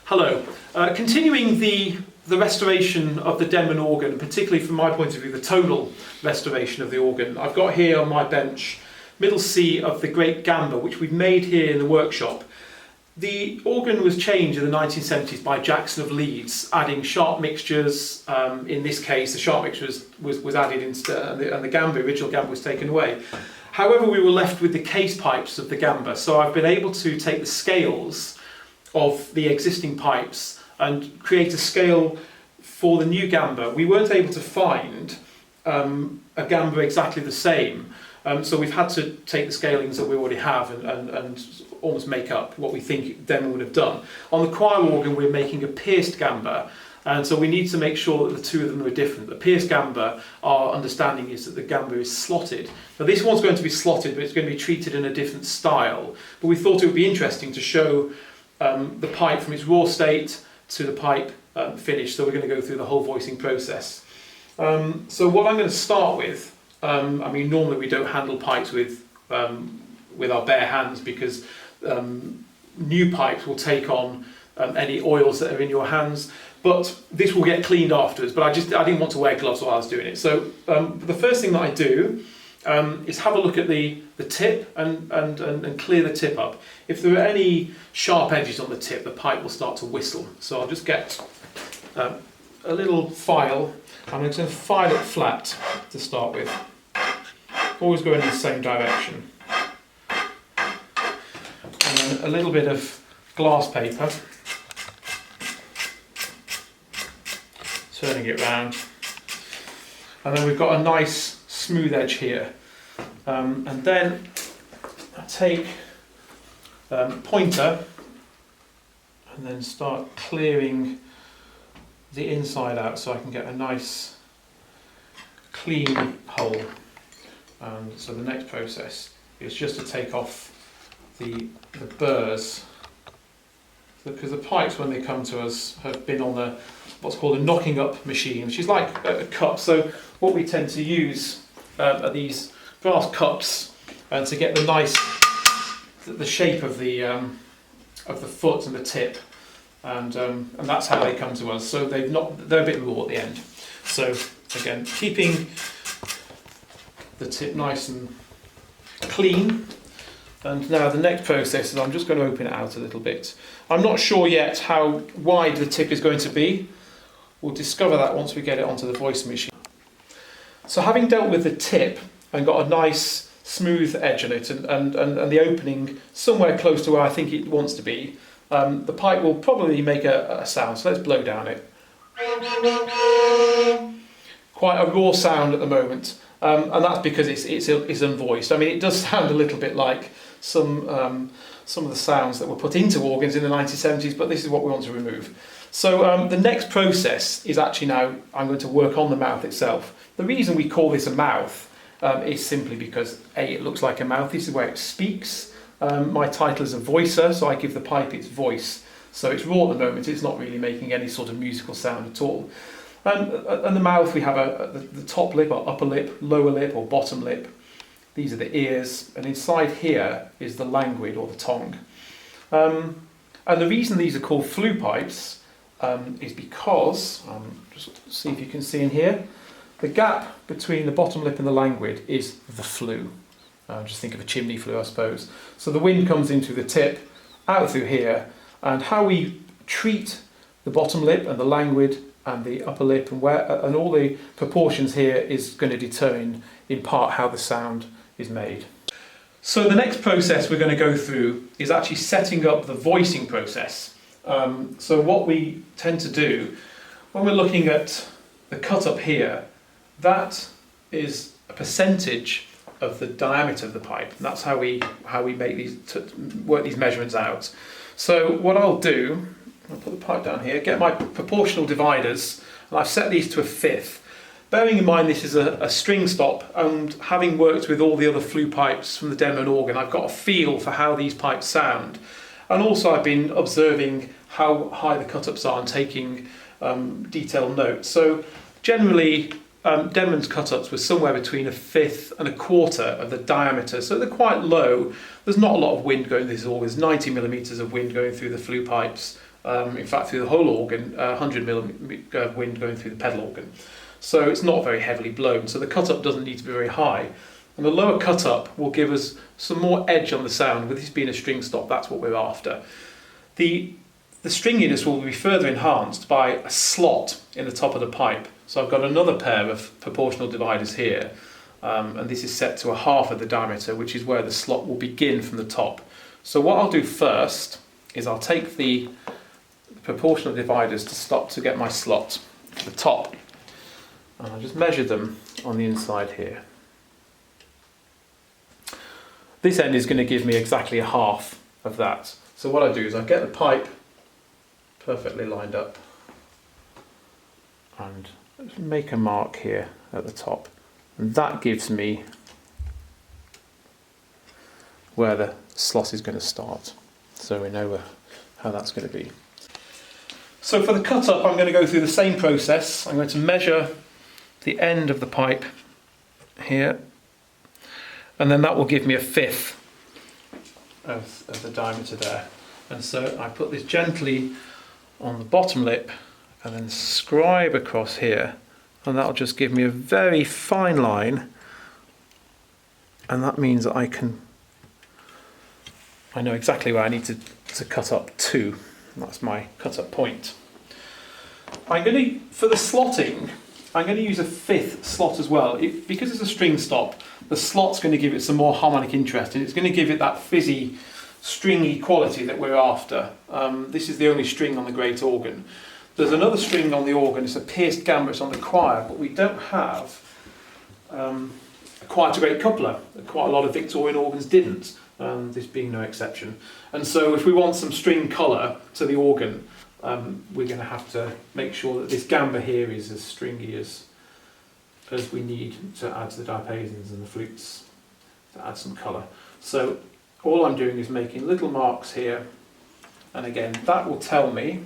Hello. Continuing the restoration of the Denman organ, particularly from my point of view, the tonal restoration of the organ. I've got here on my bench middle C of the great Gamba, which we've made here in the workshop. The organ was changed in the 1970s by Jackson of Leeds, adding sharp mixtures. In this case, the sharp mixture was added instead, and the Gamba, original Gamba, was taken away. However, we were left with the case pipes of the Gamba, so I've been able to take the scales of the existing pipes and create a scale for the new Gamba. We weren't able to find a Gamba exactly the same, so we've had to take the scalings that we already have and almost make up what we think Denman would have done. On the choir organ, we're making a pierced Gamba, and so we need to make sure that the two of them are different. The pierced Gamba, our understanding is that the Gamba is slotted. Now this one's going to be slotted, but it's going to be treated in a different style. But we thought it would be interesting to show the pipe from its raw state to the pipe finished, so we're going to go through the whole voicing process. So what I'm going to start with, I mean normally we don't handle pipes with our bare hands because new pipes will take on any oils that are in your hands, but this will get cleaned afterwards, but I didn't want to wear gloves while I was doing it. So the first thing that I do is have a look at the tip and clear the tip up. If there are any sharp edges on the tip, the pipe will start to whistle. So I'll just get a little file. I'm going to file it flat to start with. Always going in the same direction. And then a little bit of glass paper. Turning it round. And then we've got a nice smooth edge here. And then I take pointer and then start clearing the inside out so I can get a nice clean hole. And so the next process is just to take off the burrs, because the pipes when they come to us have been on what's called a knocking up machine, which is like a cup. So what we tend to use are these glass cups to get the shape of the foot and the tip, and that's how they come to us. So they're a bit raw at the end. So again, keeping the tip nice and clean. And now the next process is I'm just going to open it out a little bit. I'm not sure yet how wide the tip is going to be. We'll discover that once we get it onto the voice machine. So having dealt with the tip and got a nice smooth edge on it and the opening somewhere close to where I think it wants to be, the pipe will probably make a sound. So let's blow down it. Quite a raw sound at the moment, and that's because it's unvoiced. I mean, it does sound a little bit like some of the sounds that were put into organs in the 1970s, but this is what we want to remove. So the next process is actually now I'm going to work on the mouth itself. The reason we call this a mouth is simply because it looks like a mouth. This is where it speaks. My title is a voicer, so I give the pipe its voice. So it's raw at the moment, it's not really making any sort of musical sound at all. And the mouth, we have the top lip or upper lip, lower lip or bottom lip. These are the ears, and inside here is the languid or the tongue. And the reason these are called flue pipes is because, just see if you can see in here, the gap between the bottom lip and the languid is the flue. Just think of a chimney flue, I suppose. So the wind comes into the tip, out through here, and how we treat the bottom lip and the languid and the upper lip and all the proportions here is going to determine in part how the sound is made. So the next process we're going to go through is actually setting up the voicing process. So what we tend to do when we're looking at the cut up here, that is a percentage of the diameter of the pipe, and that's how we make work these measurements out. So what I'll do, I'll put the pipe down here, get my proportional dividers, and I've set these to a fifth. Bearing in mind this is a string stop, and having worked with all the other flue pipes from the Denman organ, I've got a feel for how these pipes sound. And also I've been observing how high the cut-ups are and taking detailed notes. So generally Denman's cut-ups were somewhere between a fifth and a quarter of the diameter, so they're quite low. There's not a lot of wind going through this organ. There's 90 millimetres of wind going through the flue pipes, in fact through the whole organ, 100mm wind going through the pedal organ. So it's not very heavily blown, so the cut-up doesn't need to be very high. And the lower cut-up will give us some more edge on the sound. With this being a string stop, that's what we're after. The stringiness will be further enhanced by a slot in the top of the pipe. So I've got another pair of proportional dividers here, and this is set to a half of the diameter, which is where the slot will begin from the top. So what I'll do first is I'll take the proportional dividers to get my slot at the top, and I'll just measure them on the inside here. This end is going to give me exactly a half of that. So what I do is I get the pipe perfectly lined up and make a mark here at the top. And that gives me where the slot is going to start. So we know how that's going to be. So for the cut-up, I'm going to go through the same process. I'm going to measure the end of the pipe here, and then that will give me a fifth of the diameter there. And so I put this gently on the bottom lip and then scribe across here, and that'll just give me a very fine line, and that means that I know exactly where I need to cut up to. That's my cut up point. For the slotting, I'm going to use a fifth slot as well. Because it's a string stop, the slot's going to give it some more harmonic interest, and it's going to give it that fizzy, stringy quality that we're after. This is the only string on the great organ. There's another string on the organ, it's a pierced gamba, it's on the choir, but we don't have quite a great coupler. Quite a lot of Victorian organs didn't, this being no exception. And so if we want some string colour to the organ, we're going to have to make sure that this gamba here is as stringy as we need to add to the diapasons and the flutes to add some colour. So all I'm doing is making little marks here, and again that will tell me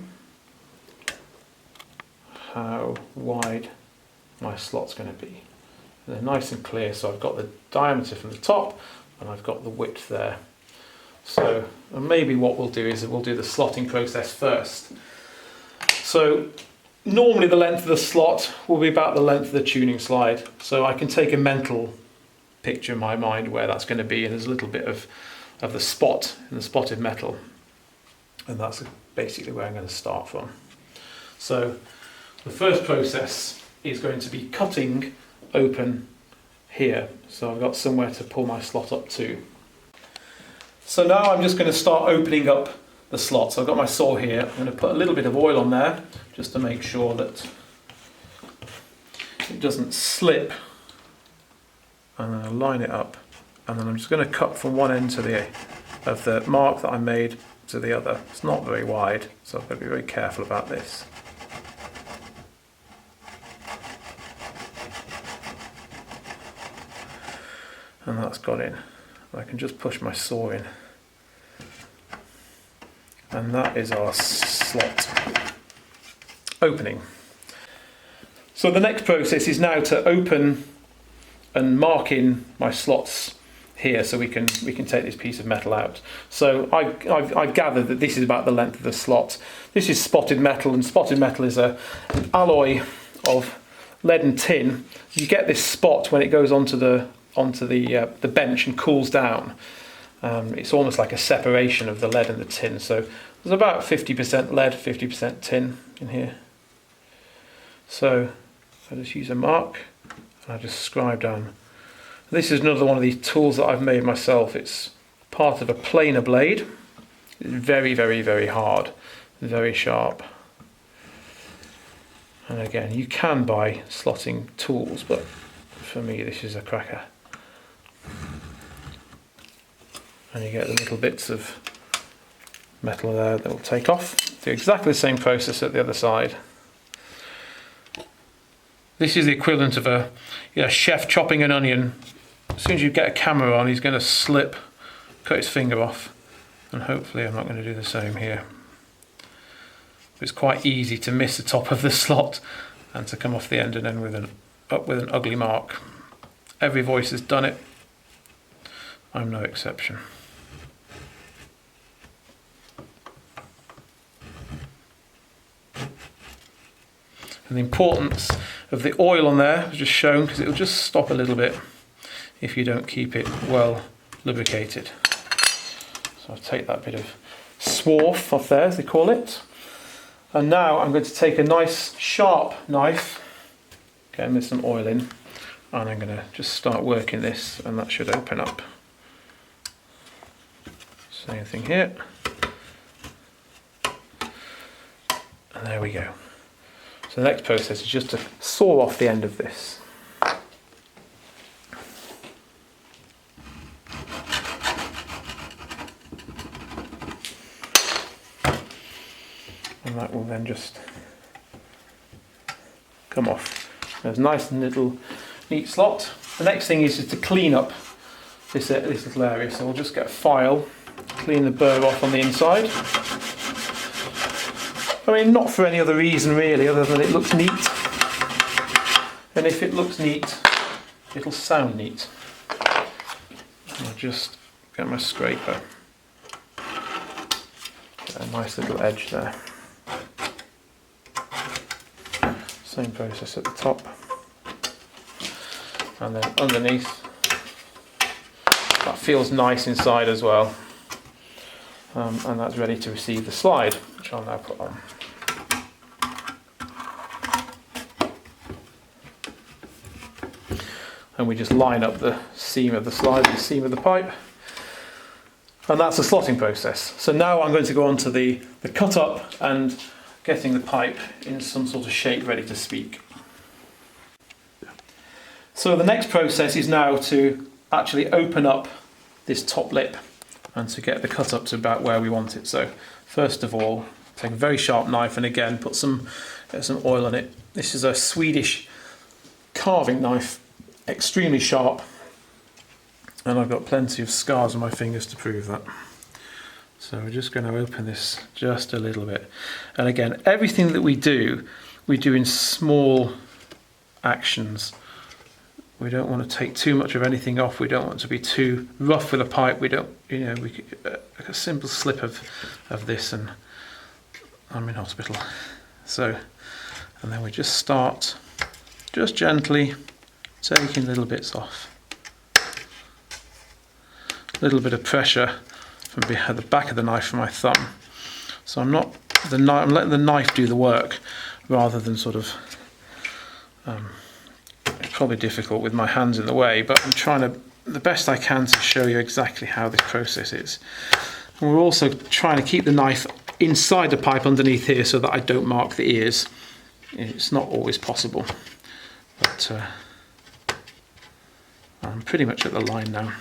how wide my slot's going to be. And they're nice and clear, so I've got the diameter from the top and I've got the width there. So and maybe what we'll do is we'll do the slotting process first. So normally the length of the slot will be about the length of the tuning slide, so I can take a mental picture in my mind where that's going to be, and there's a little bit of the spot in the spotted metal, and that's basically where I'm going to start from. So the first process is going to be cutting open here, so I've got somewhere to pull my slot up to. So now I'm just going to start opening up the slot. So I've got my saw here. I'm going to put a little bit of oil on there just to make sure that it doesn't slip, and then I'll line it up, and then I'm just going to cut from one end of the mark that I made to the other. It's not very wide, so I've got to be very careful about this. And that's got in. I can just push my saw in, and that is our slot opening. So the next process is now to open and mark in my slots here, so we can take this piece of metal out. So I've gathered that this is about the length of the slot. This is spotted metal, and spotted metal is an alloy of lead and tin. You get this spot when it goes onto the bench and cools down. It's almost like a separation of the lead and the tin. So there's about 50% lead, 50% tin in here. So I just use a mark and I just scribe down. This is another one of these tools that I've made myself. It's part of a planer blade. It's very, very, very hard, very sharp. And again, you can buy slotting tools, but for me this is a cracker. And you get the little bits of metal there that will take off. Do exactly the same process at the other side. This is the equivalent of a chef chopping an onion. As soon as you get a camera on, he's going to slip, cut his finger off, and hopefully I'm not going to do the same here. It's quite easy to miss the top of the slot and to come off the end and end up with an ugly mark. Every voice has done it. I'm no exception. And the importance of the oil on there is just shown because it will just stop a little bit if you don't keep it well lubricated. So I'll take that bit of swarf off there, as they call it. And now I'm going to take a nice sharp knife, again with some oil in, and I'm going to just start working this, and that should open up. Same thing here. And there we go. So the next process is just to saw off the end of this. And that will then just come off. There's a nice little neat slot. The next thing is to clean up this little area. So we'll just get a file, clean the burr off on the inside. I mean, not for any other reason really, other than it looks neat. And if it looks neat, it'll sound neat. I'll just get my scraper. Get a nice little edge there. Same process at the top. And then underneath. That feels nice inside as well. And that's ready to receive the slide, which I'll now put on. And we just line up the seam of the slide with the seam of the pipe. And that's the slotting process. So now I'm going to go on to the cut up and getting the pipe in some sort of shape ready to speak. So the next process is now to actually open up this top lip and to get the cut up to about where we want it. So first of all, take a very sharp knife and again put some oil on it. This is a Swedish carving knife, extremely sharp, and I've got plenty of scars on my fingers to prove that. So we're just going to open this just a little bit. And again, everything that we do in small actions. We don't want to take too much of anything off. We don't want to be too rough with a pipe. We don't, a simple slip of this and I'm in hospital. So, and then we just start just gently taking little bits off. A little bit of pressure from behind the back of the knife from my thumb. So I'm letting the knife do the work rather than sort of, it's probably difficult with my hands in the way, but I'm trying to, the best I can to show you exactly how this process is. And we're also trying to keep the knife inside the pipe underneath here so that I don't mark the ears. It's not always possible, but I'm pretty much at the line now.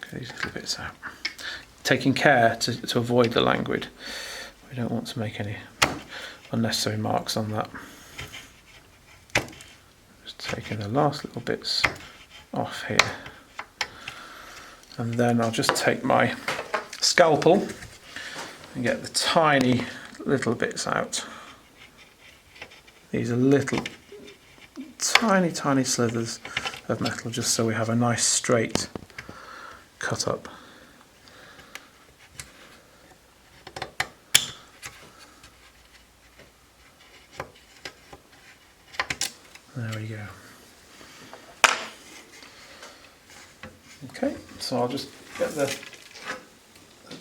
Get these little bits out. Taking care to avoid the languid. We don't want to make any unnecessary marks on that. Just taking the last little bits off here. And then I'll just take my scalpel and get the tiny little bits out. These are little tiny slithers of metal, just so we have a nice straight cut up. There we go. Okay, so I'll just get the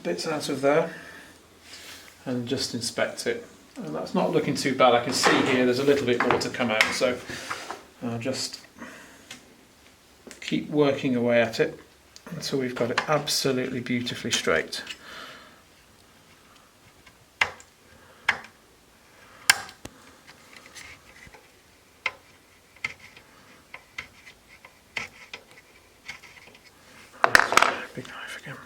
bits out of there and just inspect it. And that's not looking too bad. I can see here there's a little bit more to come out, so I'll just keep working away at it until we've got it absolutely beautifully straight. Big knife again.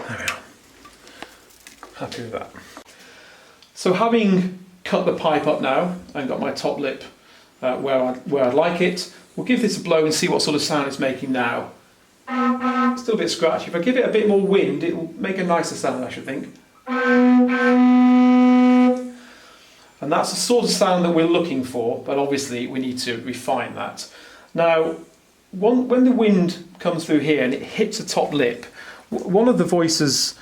There we are. Happy with that. So having cut the pipe up now and got my top lip where I'd like it, we'll give this a blow and see what sort of sound it's making now. Still a bit scratchy. If I give it a bit more wind, it will make a nicer sound, I should think. And that's the sort of sound that we're looking for, but obviously we need to refine that. Now, when the wind comes through here and it hits the top lip, one of the voice's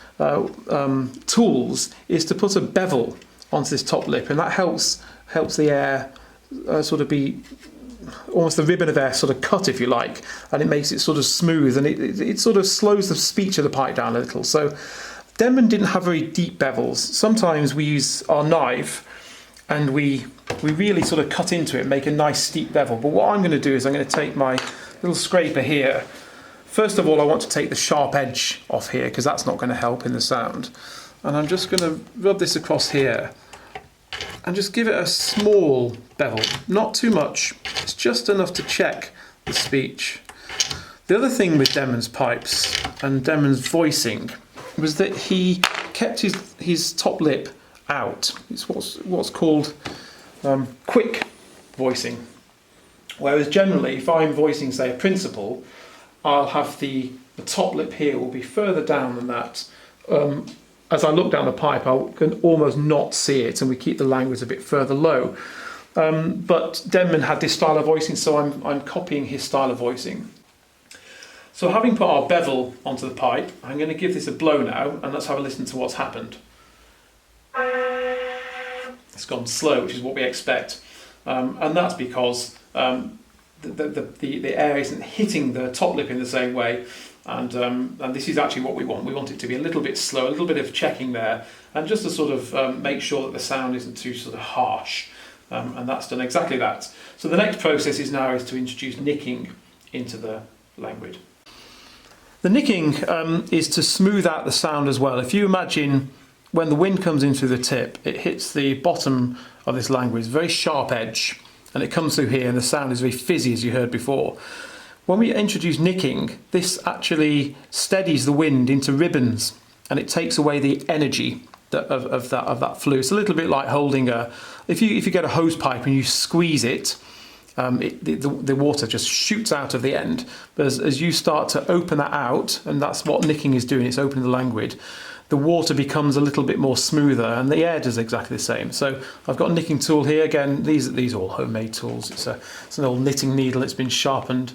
tools is to put a bevel onto this top lip, and that helps the air sort of be almost the ribbon of air sort of cut, if you like, and it makes it sort of smooth, and it sort of slows the speech of the pipe down a little. So Denman didn't have very deep bevels. Sometimes we use our knife and we really sort of cut into it and make a nice steep bevel. But what I'm going to do is I'm going to take my little scraper here. First of all, I want to take the sharp edge off here because that's not going to help in the sound. And I'm just going to rub this across here and just give it a small bevel, not too much. It's just enough to check the speech. The other thing with Denman's pipes and Denman's voicing was that he kept his top lip out. It's what's called quick voicing. Whereas generally, if I'm voicing, say, a principal, I'll have the top lip here will be further down than that. As I look down the pipe, I can almost not see it, and we keep the language a bit further low. But Denman had this style of voicing, so I'm copying his style of voicing. So having put our bevel onto the pipe, I'm going to give this a blow now, and let's have a listen to what's happened. It's gone slow, which is what we expect, and that's because the air isn't hitting the top lip in the same way, and this is actually what we want. We want it to be a little bit slow, a little bit of checking there, and just to sort of make sure that the sound isn't too sort of harsh, and that's done exactly that. So the next process is to introduce nicking into the language. The nicking is to smooth out the sound as well. If you imagine when the wind comes in through the tip, it hits the bottom of this language, very sharp edge, and it comes through here and the sound is very fizzy, as you heard before. When we introduce nicking, this actually steadies the wind into ribbons, and it takes away the energy of that flue. It's a little bit like holding if you get a hose pipe and you squeeze it, the water just shoots out of the end. But as you start to open that out, and that's what nicking is doing, it's opening the language, the water becomes a little bit more smoother, and the air does exactly the same. So I've got a nicking tool here. Again, these are all homemade tools. It's an old knitting needle. It's been sharpened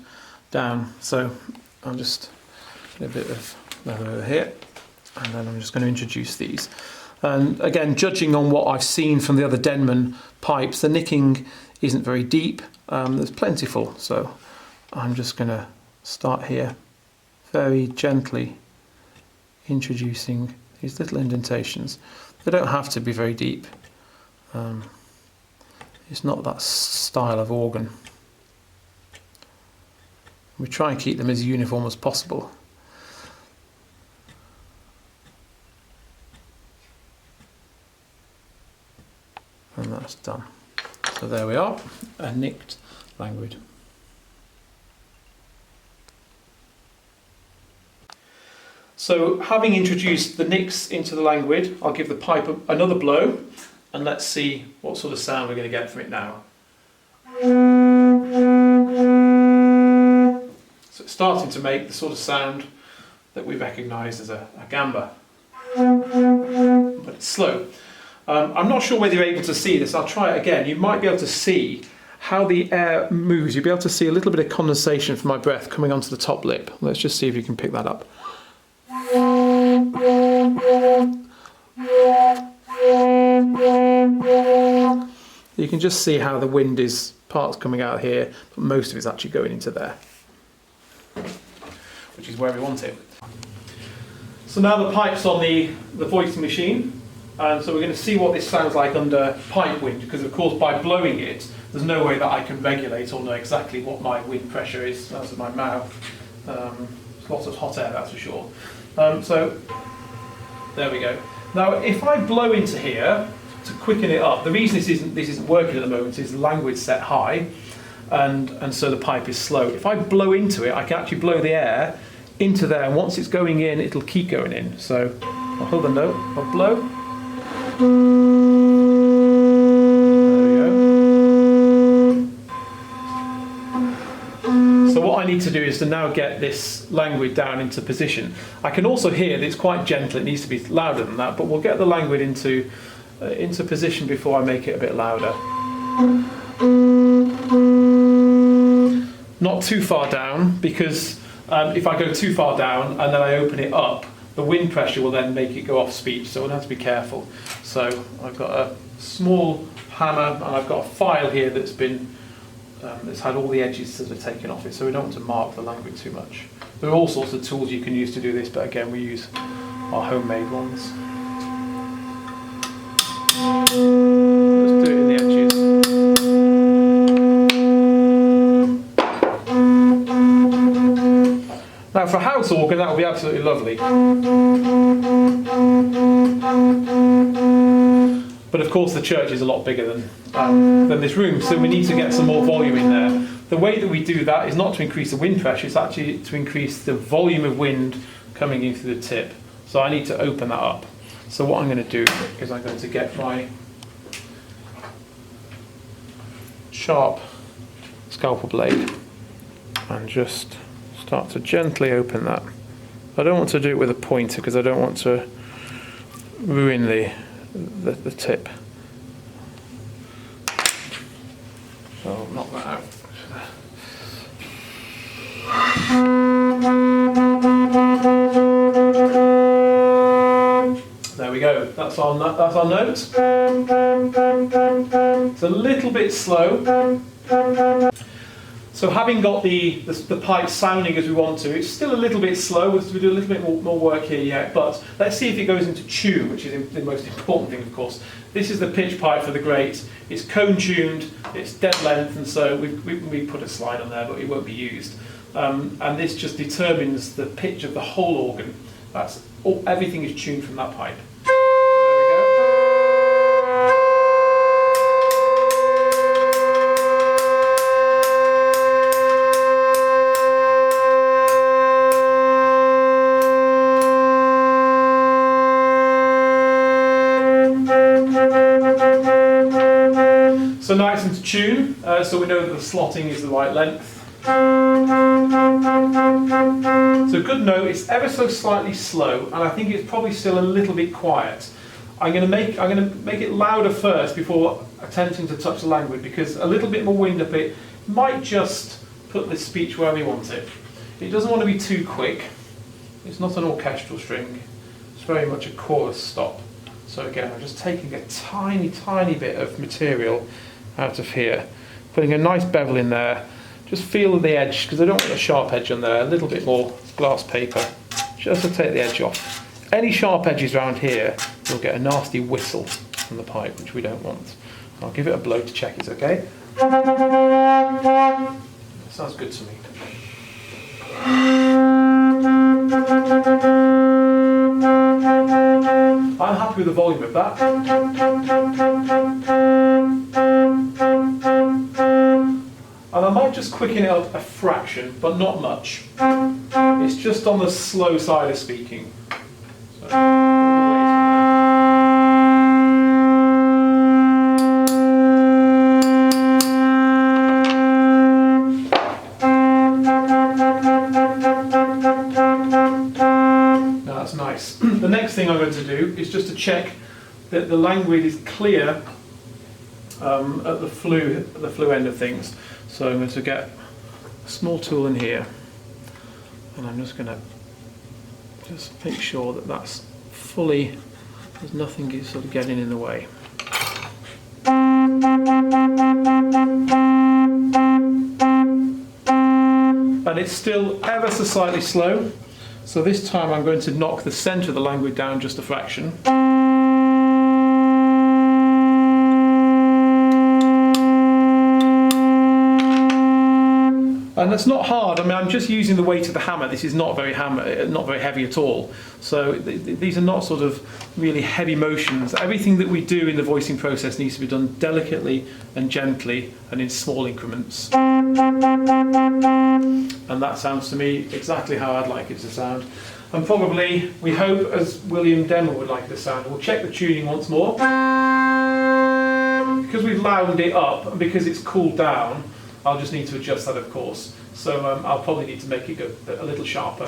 down. So I'll just get a bit of leather over here, and then I'm just going to introduce these. And again, judging on what I've seen from the other Denman pipes, the nicking isn't very deep. There's plentiful, so I'm just going to start here, very gently introducing these little indentations. They don't have to be very deep. It's not that style of organ. We try and keep them as uniform as possible. And that's done. So there we are, a nicked language. So having introduced the nicks into the language, I'll give the pipe another blow, and let's see what sort of sound we're going to get from it now. So it's starting to make the sort of sound that we recognise as a gamba, but it's slow. I'm not sure whether you're able to see this. I'll try it again. You might be able to see how the air moves. You'll be able to see a little bit of condensation from my breath coming onto the top lip. Let's just see if you can pick that up. You can just see how the wind is parts coming out here, but most of it's actually going into there, which is where we want it. So now the pipe's on the voicing machine, and so we're going to see what this sounds like under pipe wind, because of course by blowing it, there's no way that I can regulate or know exactly what my wind pressure is out of my mouth. There's lots of hot air, that's for sure. So there we go. Now if I blow into here to quicken it up, the reason this isn't working at the moment is the language set high, and so the pipe is slow. If I blow into it, I can actually blow the air into there, and once it's going in, it'll keep going in. So I'll hold the note, I'll blow. There we go. So what I need to do is to now get this language down into position. I can also hear that it's quite gentle, it needs to be louder than that, but we'll get the language into position before I make it a bit louder. not too far down, because if I go too far down and then I open it up, the wind pressure will then make it go off speech, so we'll have to be careful. So I've got a small hammer and I've got a file here that's been that's had all the edges that are taken off it, so we don't want to mark the language too much. There are all sorts of tools you can use to do this, but again we use our homemade ones. Just do it in the edges. Now for a house organ that would be absolutely lovely. But of course the church is a lot bigger than this room, so we need to get some more volume in there. The way that we do that is not to increase the wind pressure, it's actually to increase the volume of wind coming in through the tip. So I need to open that up. So what I'm going to do is I'm going to get my sharp scalpel blade and just start to gently open that. I don't want to do it with a pointer because I don't want to ruin the tip. So I'll knock that out. There we go. That's our note. It's a little bit slow. So having got the pipe sounding as we want to, it's still a little bit slow. We'll do a little bit more work here yet, but let's see if it goes into tune, which is the most important thing, of course. This is the pitch pipe for the grate. It's cone tuned, it's dead length, and so we put a slide on there, but it won't be used. And this just determines the pitch of the whole organ. Everything is tuned from that pipe. So nice and to tune, so we know that the slotting is the right length. So good note, it's ever so slightly slow, and I think it's probably still a little bit quiet. I'm going to make it louder first before attempting to touch the language, because a little bit more wind up it might just put the speech where we want it. It doesn't want to be too quick. It's not an orchestral string. It's very much a chorus stop. So again, I'm just taking a tiny, tiny bit of material out of here, putting a nice bevel in there. Just feel the edge, because I don't want a sharp edge on there. A little bit more glass paper, just to take the edge off. Any sharp edges around here, you'll get a nasty whistle from the pipe, which we don't want. I'll give it a blow to check it's okay. That sounds good to me. I'm happy with the volume of that. And I might just quicken it up a fraction, but not much. It's just on the slow side of speaking. So, now that's nice. The next thing I'm going to do is just to check that the language is clear at the flue end of things. So I'm going to get a small tool in here, and I'm just going to make sure that that's fully, there's nothing sort of getting in the way. And it's still ever so slightly slow, so this time I'm going to knock the centre of the language down just a fraction. And that's not hard. I mean, I'm just using the weight of the hammer. This is not very heavy at all. So these are not sort of really heavy motions. Everything that we do in the voicing process needs to be done delicately and gently and in small increments. And that sounds to me exactly how I'd like it to sound. And probably, we hope, as William Denman would like it to sound. We'll check the tuning once more. Because we've loudened it up and because it's cooled down, I'll just need to adjust that, of course. So I'll probably need to make it go a little sharper.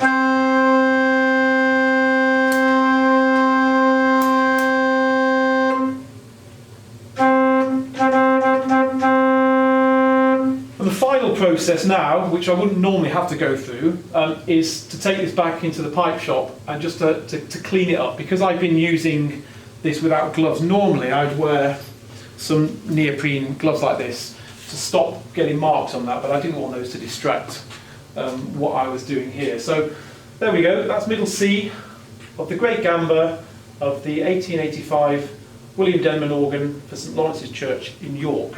And the final process now, which I wouldn't normally have to go through, is to take this back into the pipe shop and just to clean it up. Because I've been using this without gloves, normally I'd wear some neoprene gloves like this to stop getting marks on that, but I didn't want those to distract what I was doing here. So there we go, that's middle C of the great Gamba of the 1885 William Denman organ for St Lawrence's Church in York.